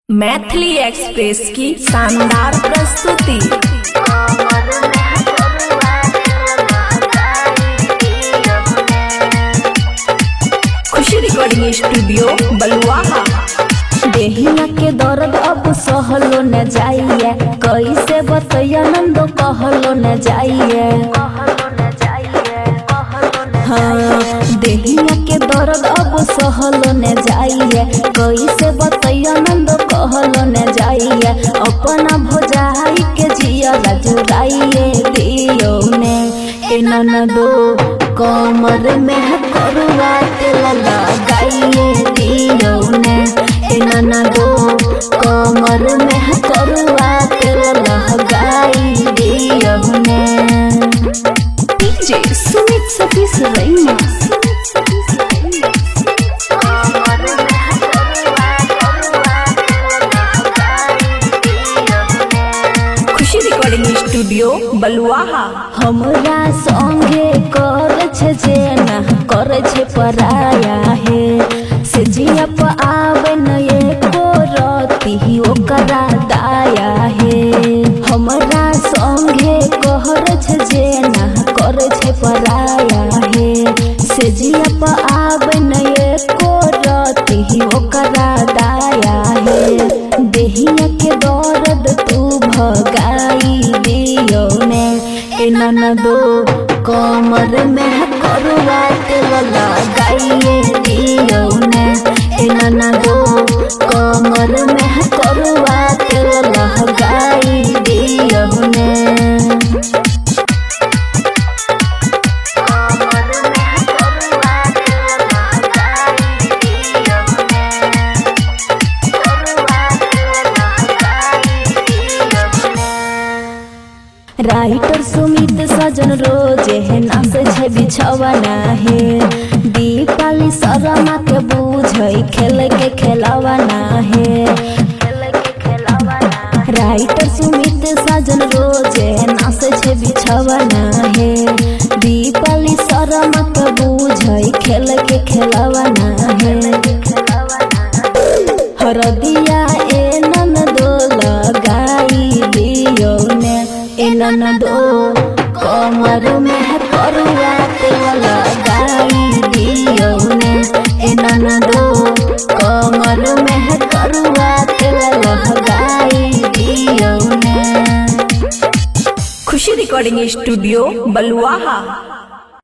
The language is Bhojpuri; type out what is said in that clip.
मैथिली एक्सप्रेस की शानदार प्रस्तुति। खुशी रिकॉर्डिंग स्टूडियो बलुआहा। देहिया के दर्द अब सहलो न जाइए, कैसे बतैया नंदो कहलो न जाइए। हाँ, देहिया के दर्द अब सहलो न जाइए, कैसे बतैया नंदो कहलो न जाइए। अपना भोजाई के जिया जुराइए दियो ने ए ननदो, कमर में करुआ तेल लगाइए दियो ने ए ननदो, कमर में करुआ तेल लगाई दियो ने। डीजे सुमित सतीश रैना। खुशी रिकॉर्डिंग स्टूडियो बलुआहा। हमरा संगे कर छे जे ना कर छे पराया है, से जिया प आवे न एको रती ओकरा दाया है। हमरा संगे कहर छे जे ना कर छे पराया है, से जिया प आवे न एको रती ओकरा दाया है। देहिया के दर्द तू भगाई दियो ने ए ननदो, कमर में करुआ तेल लगाइए दियो ने ए ननदो, कमर में करुआ तेल लगाई दियो ने। राइटर सुमित सजन रोजे है नाचे छे बिछवाना है, दीपाली शर्मा के बूझे खेल के खेलवाना है। राइटर सुमित सजन रोजे नाचे छे बिछवाना है, दीपाली शर्मा के बूझे खेल के खेलवाना है। हरदिया ए ननदो लगाई दियो ने ए ननदो, कमर में करुआ तेल लगाई दियो ने ए ननदो, कमर में करुआ तेल लगाई दियो ने। खुशी रिकॉर्डिंग स्टूडियो बलुआहा।